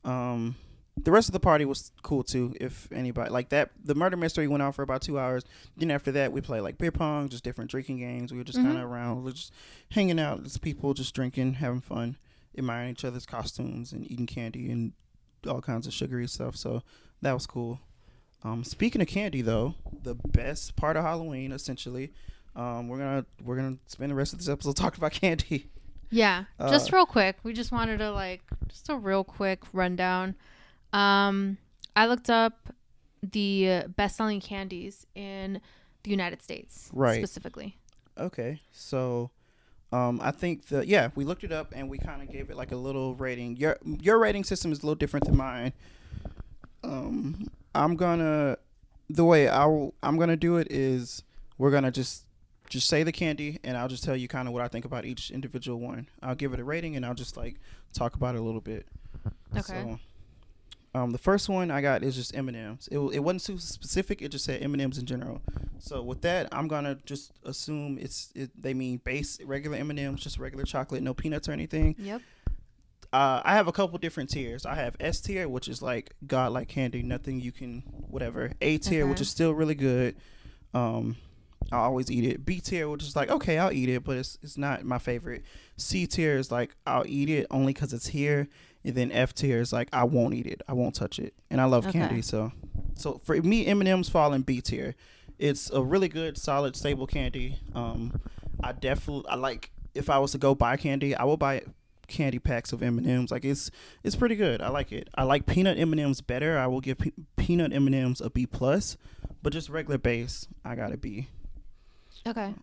The rest of the party was cool too. If anybody like that, the murder mystery went on for about 2 hours. Then after that, we played like beer pong, just different drinking games. We were just kind of around, just hanging out as people, just drinking, having fun, admiring each other's costumes, and eating candy and all kinds of sugary stuff. So that was cool. Speaking of candy, though, the best part of Halloween, essentially, we're gonna spend the rest of this episode talking about candy. Yeah, just real quick. We just wanted to just a real quick rundown. I looked up the best-selling candies in the United States, right, specifically. Okay, so I think we looked it up and we kind of gave it like a little rating. Your rating system is a little different than mine. I'm gonna the way I'm gonna do it is we're gonna just say the candy and I'll just tell you kind of what I think about each individual one. I'll give it a rating and I'll just like talk about it a little bit. Okay. So, the first one I got is just M&Ms. It wasn't too specific. It just said M&Ms in general. So with that, I'm gonna just assume they mean base regular M&Ms, just regular chocolate, no peanuts or anything. Yep. I have a couple different tiers. I have S tier, which is like godlike candy, nothing you can whatever. A tier, which is still really good. I always eat it. B tier, which is like okay, I'll eat it, but it's not my favorite. C tier is like I'll eat it only because it's here. And then F tier is like I won't eat it, I won't touch it, and I love candy. So for me, M&Ms fall in B tier. It's a really good, solid, stable candy. I like if I was to go buy candy, I will buy candy packs of M&Ms. Like it's pretty good. I like it. I like peanut M&Ms better. I will give peanut M&Ms a B plus, but just regular base, I got a B. Okay.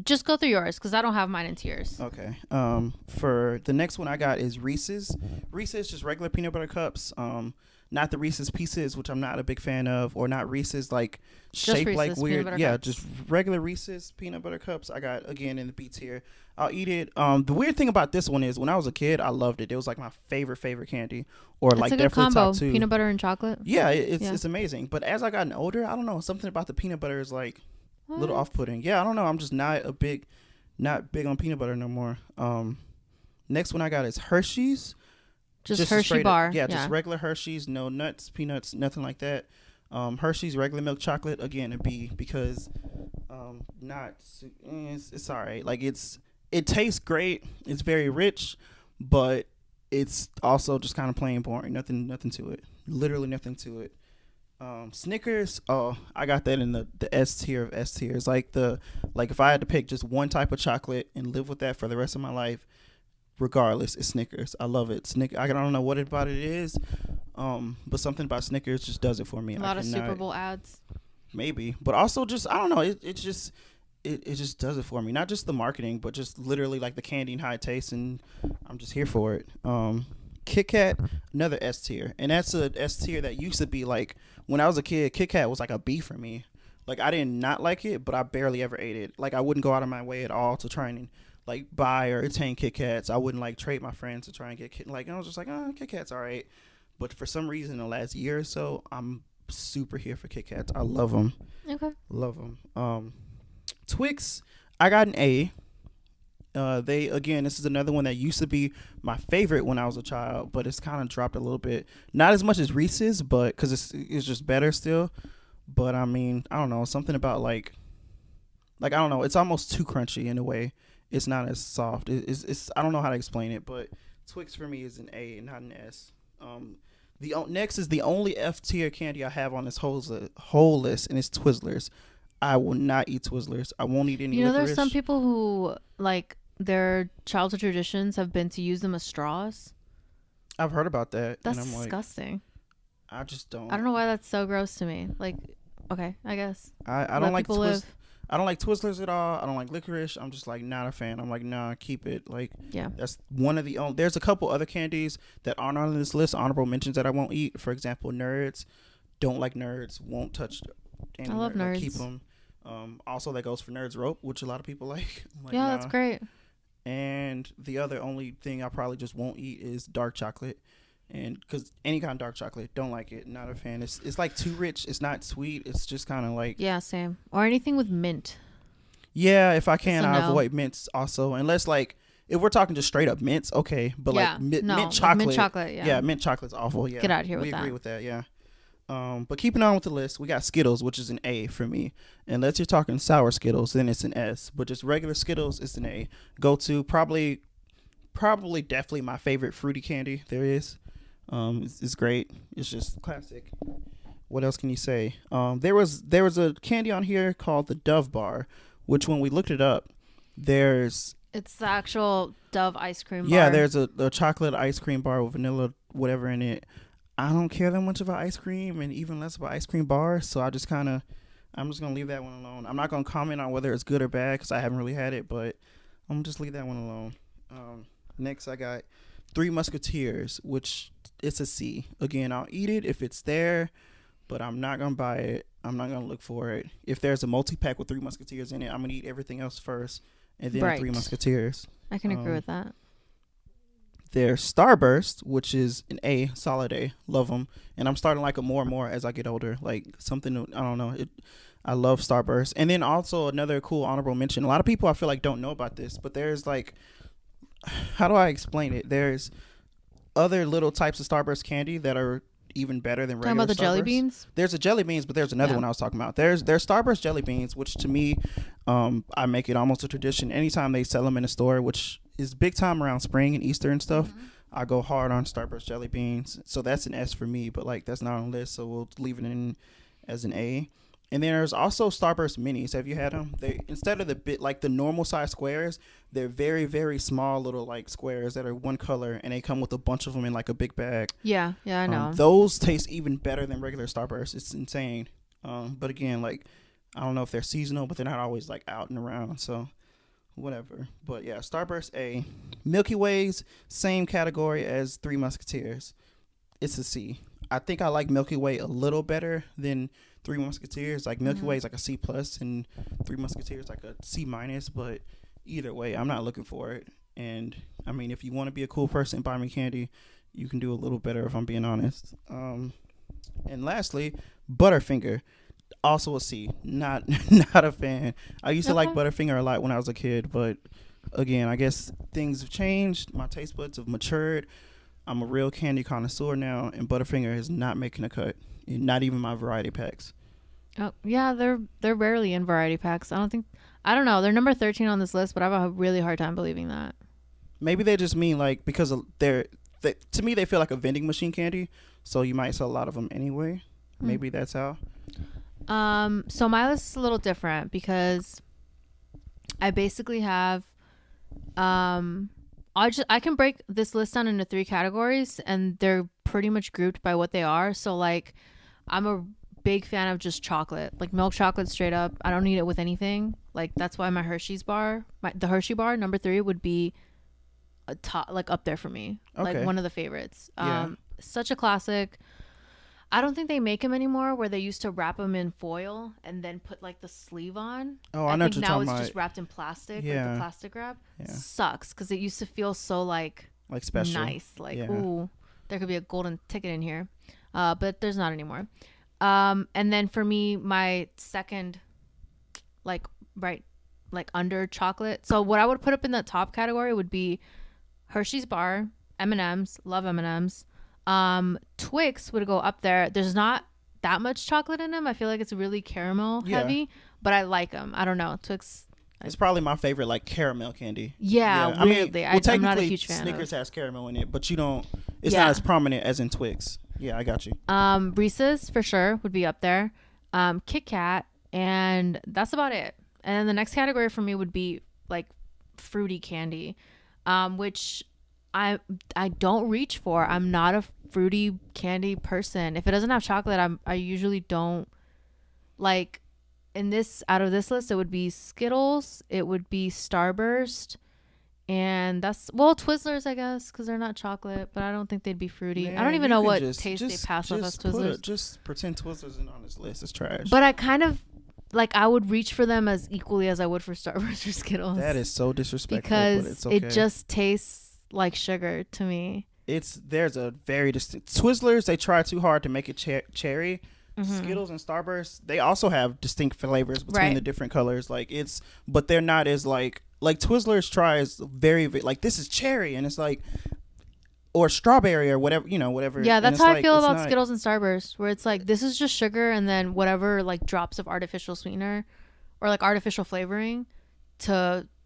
Just go through yours because I don't have mine in tiers. Okay. For the next one I got is Reese's. Reese's just regular peanut butter cups. Not the Reese's Pieces, which I'm not a big fan of, or not Reese's like shaped Reese's like weird. Yeah, cups. Just regular Reese's peanut butter cups. I got again in the B tier. I'll eat it. The weird thing about this one is when I was a kid, I loved it. It was like my favorite candy, or it's like a good definitely combo. top 2. Peanut butter and chocolate. Yeah, it's amazing. But as I gotten older, I don't know, something about the peanut butter is like a little off-putting. Yeah, I don't know. I'm just not big on peanut butter no more. Next one I got is Hershey's. Just Hershey bar. Just regular Hershey's, no nuts, peanuts, nothing like that. Hershey's regular milk chocolate, again a B because it's all right. Like it tastes great. It's very rich, but it's also just kind of plain boring. Nothing to it. Literally nothing to it. Snickers, I got that in the S tier of S tiers. Like if I had to pick just one type of chocolate and live with that for the rest of my life, regardless, it's Snickers. I love it. I don't know what about it is, but something about Snickers just does it for me. A lot of Super Bowl ads. Maybe, but also just I don't know. It just does it for me. Not just the marketing, but just literally like the candy and how it tastes, and I'm just here for it. Kit Kat, another S tier, and that's a S tier that used to be like when I was a kid. Kit Kat was like a B for me. Like I did not like it, but I barely ever ate it. Like I wouldn't go out of my way at all to try and like buy or attain Kit Kats. I wouldn't like trade my friends to try and get Kit. Like I was just like, Kit Kat's all right. But for some reason, in the last year or so, I'm super here for Kit Kats. I love them. Okay. Love them. Twix, I got an A. This is another one that used to be my favorite when I was a child, but it's kind of dropped a little bit. Not as much as Reese's, but because it's just better still. But I mean, I don't know, something about like I don't know, it's almost too crunchy in a way. It's not as soft. It's I don't know how to explain it, but Twix for me is an A, not an S. The next is the only F tier candy I have on this whole list, and it's Twizzlers. I will not eat Twizzlers. I won't eat any. You know, licorice. There's some people who like their childhood traditions have been to use them as straws. I've heard about that. That's and I'm disgusting. Like, I just don't. I don't know why that's so gross to me. Like, okay, I guess. I don't like I don't like Twizzlers at all. I don't like licorice. I'm just like not a fan. I'm like, nah, keep it. Like, yeah, that's one of the only. There's a couple other candies that aren't on this list. Honorable mentions that I won't eat. For example, Nerds. Don't like Nerds. Won't touch. I love Nerds. Keep them. Also, that goes for Nerds Rope, which a lot of people like. Like yeah, that's great. And the only thing I probably just won't eat is dark chocolate. And because any kind of dark chocolate, don't like it. Not a fan. It's like too rich. It's not sweet. It's just kind of like, yeah, same. Or anything with mint. Yeah, if I can, I avoid mints also. Unless like if we're talking just straight up mints, okay. But like mint chocolate, mint chocolate, yeah, mint chocolate's awful. Yeah, get out of here with that. We agree with that. Yeah. But keeping on with the list, we got Skittles, which is an A for me. Unless you're talking sour Skittles, then it's an S. But just regular Skittles, it's an A. Go to probably definitely my favorite fruity candy there is. It's great. It's just classic. What else can you say? There was a candy on here called the Dove Bar, which when we looked it up, it's the actual Dove ice cream bar. Yeah, there's a chocolate ice cream bar with vanilla whatever in it. I don't care that much about ice cream and even less about ice cream bars, so I just kind of I'm just gonna leave that one alone. I'm not gonna comment on whether it's good or bad because I haven't really had it, but I'm gonna just leave that one alone. Next, I got Three Musketeers, which it's a C. Again, I'll eat it if it's there, but I'm not gonna buy it. I'm not gonna look for it. If there's a multi-pack with Three Musketeers in it, I'm gonna eat everything else first, and then Three Musketeers. I can agree with that. There's Starburst, which is an A, solid A. Love them, and I'm starting to like them more and more as I get older. Like something, I don't know. I love Starburst, and then also another cool honorable mention. A lot of people I feel like don't know about this, but there's like, how do I explain it? There's other little types of Starburst candy that are even better than regular. Talking about the Starburst. Jelly beans? There's a jelly beans, but there's another one I was talking about. There's Starburst jelly beans, which to me, I make it almost a tradition. Anytime they sell them in a store, which is big time around spring and Easter and stuff, I go hard on Starburst jelly beans. So that's an S for me, but like that's not on the list, so we'll leave it in as an A. And then there's also Starburst minis. Have you had them? They, instead of the normal size squares, they're very, very small little like squares that are one color, and they come with a bunch of them in like a big bag. Yeah, I know. Those taste even better than regular Starburst. It's insane. But again, like I don't know if they're seasonal, but they're not always like out and around. So whatever. But yeah, Starburst A. Milky Ways, same category as Three Musketeers. It's a C. I think I like Milky Way a little better than Three Musketeers. Like Milky Way is like a C plus, and Three Musketeers like a C minus. But either way, I'm not looking for it. And I mean, if you want to be a cool person and buy me candy, you can do a little better if I'm being honest. And lastly, Butterfinger, also a C. Not a fan. I used to like Butterfinger a lot when I was a kid, but again, I guess things have changed. My taste buds have matured. I'm a real candy connoisseur now, and Butterfinger is not making a cut. Not even my variety packs. Oh yeah, they're rarely in variety packs. I don't know. They're number 13 on this list, but I have a really hard time believing that. Maybe they just mean like because to me they feel like a vending machine candy, so you might sell a lot of them anyway. Maybe that's how. So my list is a little different because I basically have I can break this list down into 3 categories, and they're pretty much grouped by what they are. So like I'm a big fan of just chocolate, like milk chocolate straight up. I don't need it with anything. Like that's why my Hershey's bar, the Hershey bar number 3 would be a top, like up there for me. Okay. Like one of the favorites. Such a classic. I don't think they make them anymore, where they used to wrap them in foil and then put like the sleeve on. Oh, I know what you're talking about. Now it's just wrapped in plastic, like the plastic wrap. Yeah. Sucks because it used to feel so like special, nice, like ooh, there could be a golden ticket in here, but there's not anymore. And then for me, my second, like under chocolate. So what I would put up in the top category would be Hershey's bar, M&Ms. Love M&Ms. Twix would go up there. There's not that much chocolate in them. I feel like it's really caramel heavy, but I like them. I don't know. Twix. It's probably my favorite like caramel candy. Yeah, weirdly. I'm not a huge fan. Snickers has caramel in it, but you don't. It's not as prominent as in Twix. Yeah, I got you. Reese's for sure would be up there. Kit Kat, and that's about it. And then the next category for me would be like fruity candy, which I don't reach for. I'm not a fruity candy person. If it doesn't have chocolate, I usually don't like. Out of this list, it would be Skittles, it would be Starburst, and Twizzlers, I guess, because they're not chocolate, but I don't think they'd be fruity. Man, I don't even know what taste they pass off as Twizzlers. Just pretend Twizzlers isn't on this list. It's trash. But I kind of like, I would reach for them as equally as I would for Starburst or Skittles. That is so disrespectful. Because but it's okay. It just tastes like sugar to me. There's a very distinct Twizzlers. They try too hard to make it cherry. Mm-hmm. Skittles and Starburst, they also have distinct flavors between the different colors. But they're not as like Twizzlers tries very, like this is cherry and it's like, or strawberry or whatever, whatever. Yeah, that's how I feel about Skittles and Starburst, where it's like this is just sugar and then whatever like drops of artificial sweetener or like artificial flavoring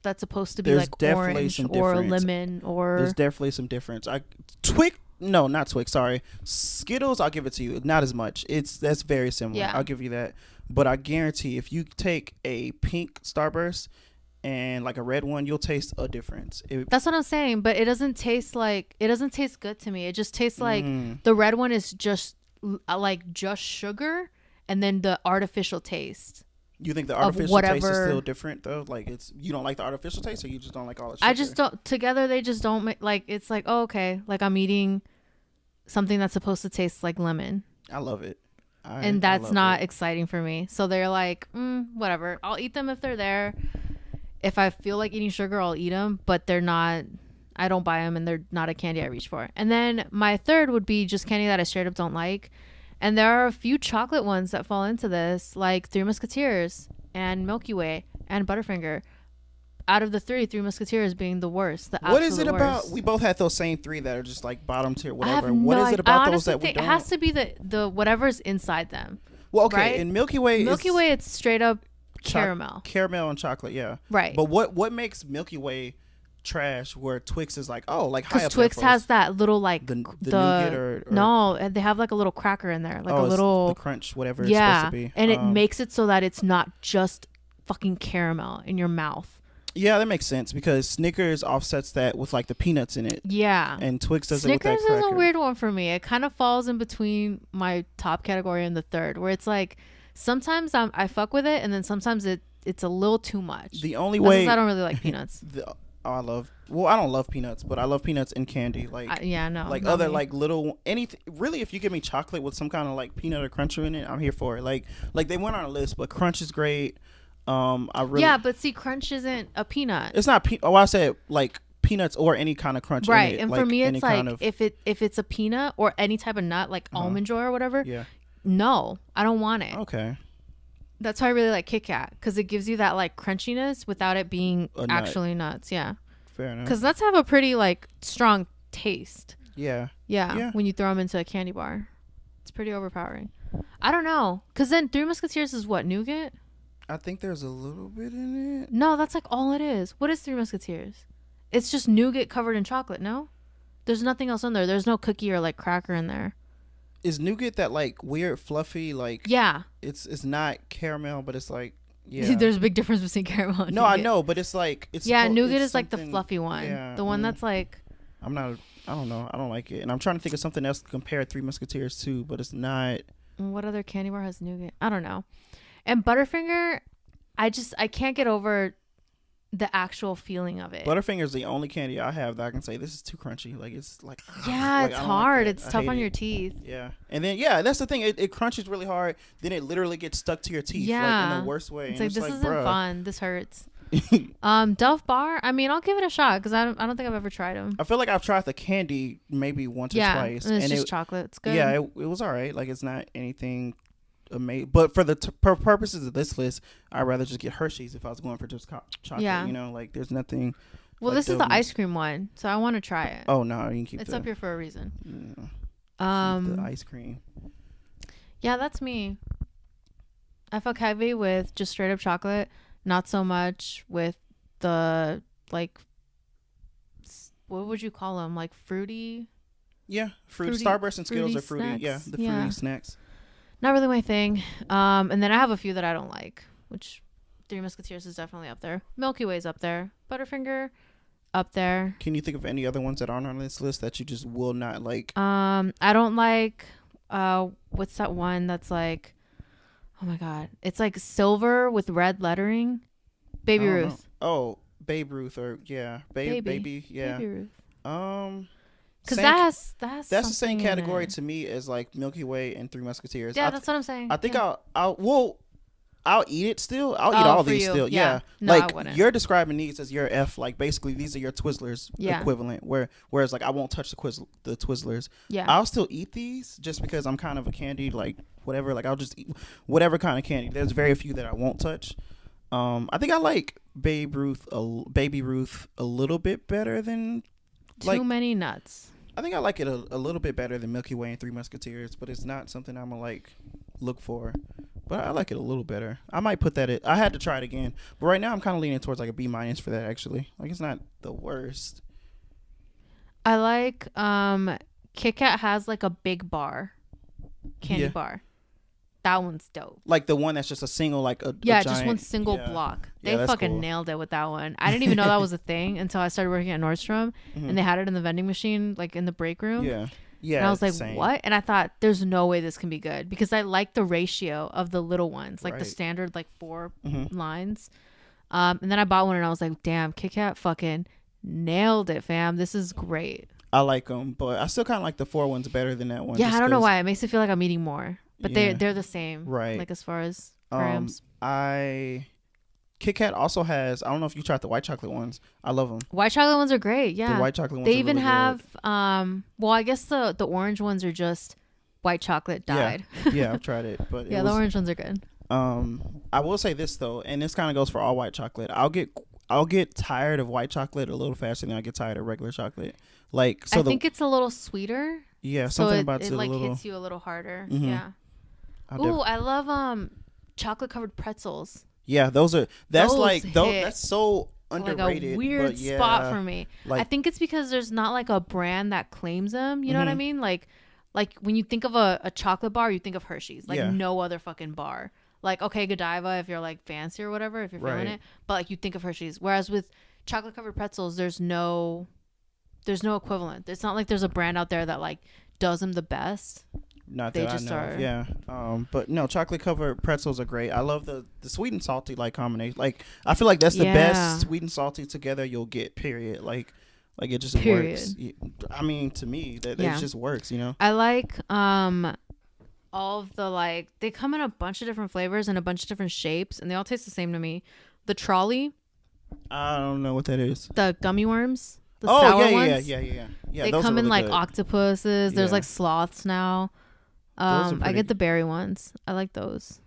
that's supposed to be like orange or lemon or. There's definitely some difference. No, not Twix. Sorry, Skittles. I'll give it to you. Not as much. That's very similar. Yeah. I'll give you that. But I guarantee, if you take a pink Starburst and like a red one, you'll taste a difference. That's what I'm saying. But it doesn't taste good to me. It just tastes like the red one is just sugar, and then the artificial taste. You think the artificial taste is still different though? Like you don't like the artificial taste, or you just don't like all the sugar? I just don't. Together they just don't make, like, it's like, oh, okay, like I'm eating something that's supposed to taste like lemon. I love it. And that's not exciting for me. So they're like, whatever. I'll eat them if they're there. If I feel like eating sugar, I'll eat them. But they're not, I don't buy them, and they're not a candy I reach for. And then my third would be just candy that I straight up don't like. And there are a few chocolate ones that fall into this, like Three Musketeers and Milky Way and Butterfinger. Out of the three Musketeers being the worst. What is it about? We both had those same three that are just like bottom tier, whatever. What is it about those that we don't? It has to be the whatever's inside them. Well, okay, right? In Milky Way, it's straight up caramel. Caramel and chocolate, yeah. Right. But what makes Milky Way trash where Twix is like, oh, like high up? Because Twix has that little like the nougat or no, they have like a little cracker in there, like a little the crunch, whatever. Yeah, it's supposed to be. And it makes it so that it's not just fucking caramel in your mouth. Yeah, that makes sense because Snickers offsets that with like the peanuts in it. Yeah. And Twix does Snickers it with that cracker. Is a weird one for me. It kind of falls in between my top category and the third, where it's like sometimes I fuck with it, and then sometimes it's a little too much. The only way I don't really like peanuts. I don't love peanuts, but I love peanuts in candy. Like like other like little anything. Really, if you give me chocolate with some kind of like peanut or cruncher in it, I'm here for it. Like they went on a list, but Crunch is great. But see, Crunch isn't a peanut. It's not. I said like peanuts or any kind of crunch. Right, in it. and for me, it's like if it's a peanut or any type of nut, like almond joy or whatever. Yeah. No, I don't want it. Okay. That's why I really like Kit Kat, because it gives you that like crunchiness without it being actually nuts. Yeah. Fair enough. Because nuts have a pretty like strong taste. Yeah. Yeah. When you throw them into a candy bar, it's pretty overpowering. I don't know, because then Three Musketeers is what, nougat? I think there's a little bit in it. No, that's like all it is. What is Three Musketeers? It's just nougat covered in chocolate, no? There's nothing else in there. There's no cookie or like cracker in there. Is nougat that like weird fluffy like? Yeah. It's not caramel, but it's like There's a big difference between caramel and nougat. No, I know, but it's like nougat is like the fluffy one. Yeah, the one that's like. I don't know. I don't like it, and I'm trying to think of something else to compare Three Musketeers to, but it's not. What other candy bar has nougat? I don't know. And Butterfinger, I can't get over the actual feeling of it. Butterfinger is the only candy I have that I can say this is too crunchy. Like it's like it's hard. It's tough on your teeth. Yeah, and then that's the thing. It crunches really hard. Then it literally gets stuck to your teeth. Like in the worst way. It's like this isn't fun. This hurts. Dove Bar. I mean, I'll give it a shot because I don't think I've ever tried them. I feel like I've tried the candy maybe once or twice, and it's just chocolate. It's good. Yeah, it was all right. Like it's not anything amazing, but for the purposes of this list, I'd rather just get Hershey's if I was going for just chocolate. Yeah. You know, like there's nothing. Well, this is the ice cream one, so I want to try it. Oh no, you can keep it's up here for a reason. Yeah. Keep the ice cream. Yeah, that's me. I fuck heavy with just straight up chocolate. Not so much with the like, what would you call them? Like fruity. Yeah, fruity. Starburst and Skittles are fruity. Snacks. Yeah, the fruity snacks. Not really my thing. And then I have a few that I don't like, which Three Musketeers is definitely up there. Milky Way's up there. Butterfinger, up there. Can you think of any other ones that aren't on this list that you just will not like? I don't like. What's that one that's like? Oh my god, it's like silver with red lettering. Baby Ruth. Oh, Babe Ruth or baby. Yeah. Baby Ruth. Because that's the same category to me as like Milky Way and Three Musketeers. Yeah, that's what I'm saying. I think I'll eat it still. I'll eat all these still. Yeah. No, like you're describing these as your F. Like basically these are your Twizzlers equivalent. Whereas like I won't touch the Twizzlers. Yeah. I'll still eat these just because I'm kind of a candy like whatever. Like I'll just eat whatever kind of candy. There's very few that I won't touch. I think I like Baby Ruth a little bit better than too many nuts. I think I like it a little bit better than Milky Way and Three Musketeers, but it's not something I'm gonna like look for. But I like it a little better. I might put that I had to try it again, but right now I'm kind of leaning towards like a B- for that actually. Like it's not the worst. I like Kit Kat has like a big bar, candy bar. That one's dope. Like the one that's just a single, like a just giant, one single block. They fucking nailed it with that one. I didn't even know that was a thing until I started working at Nordstrom, and they had it in the vending machine, like in the break room. Yeah, and I was like, same. what? And I thought, there's no way this can be good, because I like the ratio of the little ones, like the standard like 4 lines. And then I bought one and I was like, damn, Kit Kat fucking nailed it, fam. This is great. I like them, but I still kind of like the 4 ones better than that one. Yeah, I don't know why. It makes it feel like I'm eating more, but they're the same, right? Like as far as grams. Kit Kat also has, I don't know if you tried the white chocolate ones. I love them. White chocolate ones are great. Yeah, the white chocolate ones. They even really have good. well, I guess the orange ones are just white chocolate dyed. Yeah, I've tried it, but yeah, the orange ones are good. I will say this though, and this kind of goes for all white chocolate. I'll get tired of white chocolate a little faster than I get tired of regular chocolate. Like, so I think it's a little sweeter. Yeah, something about it like hits you a little harder. Yeah. Ooh, I love chocolate covered pretzels. Yeah, that's so underrated. Like a weird spot for me. Like, I think it's because there's not like a brand that claims them. You know what I mean? Like when you think of a chocolate bar, you think of Hershey's. Like no other fucking bar. Like, okay, Godiva if you're like fancy or whatever, if you're feeling it. But like you think of Hershey's. Whereas with chocolate covered pretzels, there's no equivalent. It's not like there's a brand out there that like does them the best. Not that I know of. Yeah. But no, chocolate covered pretzels are great. I love the sweet and salty like combination. Like, I feel like that's the best sweet and salty together you'll get, period. Like it just works. I mean, to me, that it just works, you know? I like all of the, like, they come in a bunch of different flavors and a bunch of different shapes, and they all taste the same to me. The trolley. I don't know what that is. The gummy worms. The sour ones. Yeah. They come in really like good. Octopuses. There's like sloths now. I get the berry ones. I like those.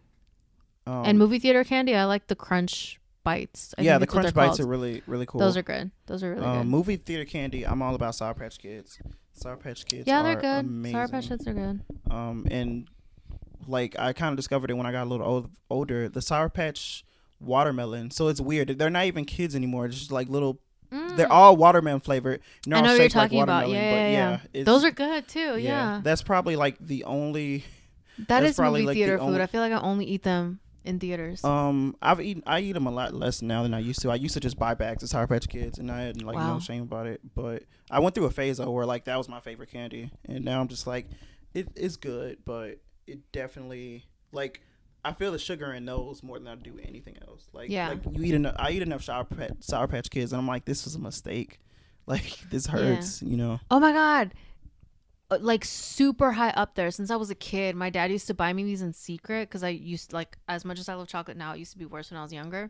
And movie theater candy, I like the crunch bites. The crunch bites are really, really cool. Those are good. Those are really good. Movie theater candy, I'm all about Sour Patch Kids. Sour Patch Kids they're good. Amazing. Sour Patch Kids are good. And like I kind of discovered it when I got a little older. The Sour Patch watermelon. So it's weird. They're not even kids anymore. It's just like little. They're all watermelon flavored. I know what you're talking about. Yeah. Those are good too. Yeah. That's probably like the only. That is movie theater food. I feel like I only eat them in theaters. I eat them a lot less now than I used to. I used to just buy bags of Sour Patch Kids, and I had like no shame about it. But I went through a phase though where like that was my favorite candy, and now I'm just like, it's good, but it definitely like. I feel the sugar in those more than I do anything else. Like you eat enough. I eat enough Sour Patch Kids, and I'm like, this was a mistake. Like this hurts, you know. Oh my god, like super high up there. Since I was a kid, my dad used to buy me these in secret because I used like as much as I love chocolate now, it used to be worse when I was younger.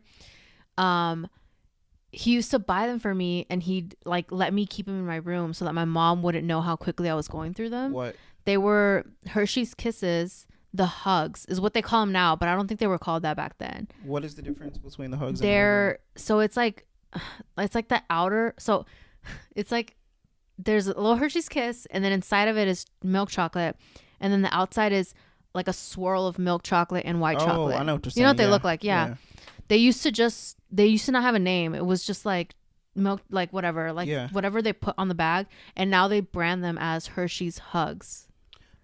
He used to buy them for me, and he'd like let me keep them in my room so that my mom wouldn't know how quickly I was going through them. What? They were Hershey's Kisses. The Hugs is what they call them now, but I don't think they were called that back then. What is the difference between the Hugs so it's like the outer, so it's like there's a little Hershey's Kiss, and then inside of it is milk chocolate, and then the outside is like a swirl of milk chocolate and white chocolate. I know what you're saying. You know what they look like? Yeah. They used to not have a name. It was just like milk, like whatever, whatever they put on the bag, and now they brand them as Hershey's Hugs.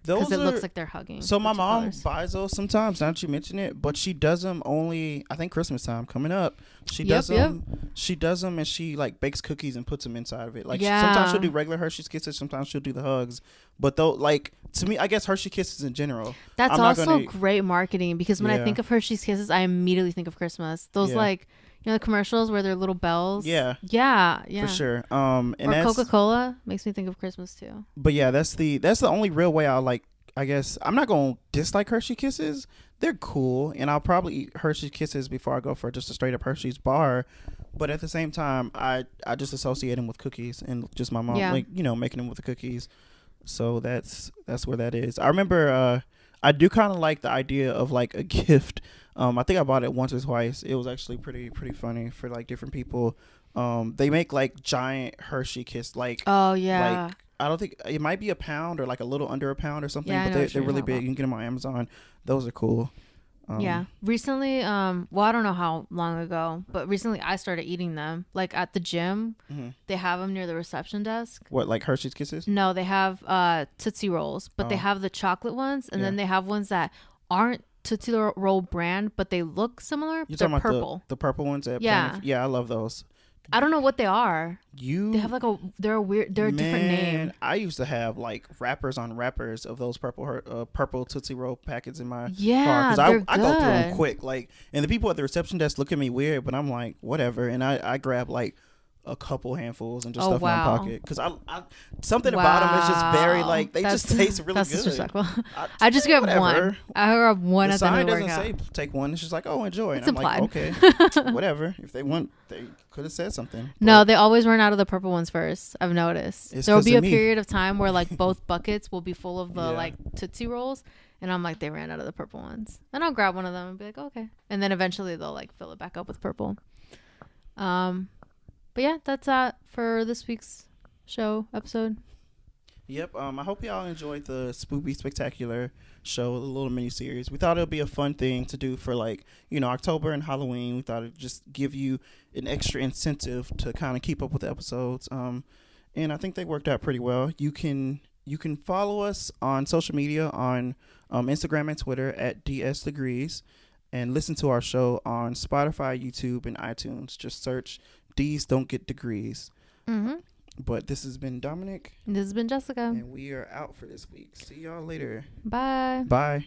Because it looks like they're hugging. So my mom buys those sometimes. Now that you mention it, but she does them only, I think, Christmas time coming up. She does them. She does them, and she like bakes cookies and puts them inside of it. Like sometimes she'll do regular Hershey's Kisses. Sometimes she'll do the Hugs. But though, like to me, I guess Hershey Kisses in general. That's also great marketing because when I think of Hershey's Kisses, I immediately think of Christmas. Those like. You know the commercials where they're little bells? Yeah. For sure. And or Coca-Cola makes me think of Christmas too. But yeah, that's the only real way I like, I guess. I'm not going to dislike Hershey Kisses. They're cool. And I'll probably eat Hershey Kisses before I go for just a straight up Hershey's bar. But at the same time, I just associate them with cookies and just my mom, like, you know, making them with the cookies. So that's where that is. I remember I do kind of like the idea of like a gift. I think I bought it once or twice. It was actually pretty funny for like different people. They make like giant Hershey Kiss, like like I don't think it might be a pound or like a little under a pound or something, but they're really big. You can get them on Amazon. Those are cool. Recently, well, I don't know how long ago, but recently I started eating them. Like at the gym, they have them near the reception desk. What, like Hershey's Kisses? No, they have Tootsie Rolls, but they have the chocolate ones, and then they have ones that aren't Tootsie Roll brand, but they look similar. You're they're talking purple. About the purple ones? I love those. I don't know what they are. They have like they're a different name. I used to have like wrappers on wrappers of those purple Tootsie Roll packets in my car because I go through them quick. Like, and the people at the reception desk look at me weird, but I'm like, whatever. And I grab like a couple handfuls and just stuff in my pocket because I something about them is just very like they just taste really good. Disrespectful. I just grab one. I grab one. The sign doesn't say take one. It's just like, oh, enjoy. And it's implied. Like, okay, whatever. If they want, they could have said something. No, they always run out of the purple ones first. I've noticed there will be a period of time where like both buckets will be full of the like Tootsie Rolls. And I'm like, they ran out of the purple ones. And I'll grab one of them and be like, okay. And then eventually they'll like fill it back up with purple. But yeah, that's that for this week's show episode. Yep. I hope y'all enjoyed the Spoopy Spectacular show, the little mini series. We thought it would be a fun thing to do for like, October and Halloween. We thought it'd just give you an extra incentive to kind of keep up with the episodes. And I think they worked out pretty well. You can follow us on social media on Instagram and Twitter at DS Degrees, and listen to our show on Spotify, YouTube, and iTunes. Just search D's Don't Get Degrees. Mm-hmm. But this has been Dominic. This has been Jessica. And we are out for this week. See y'all later. Bye. Bye.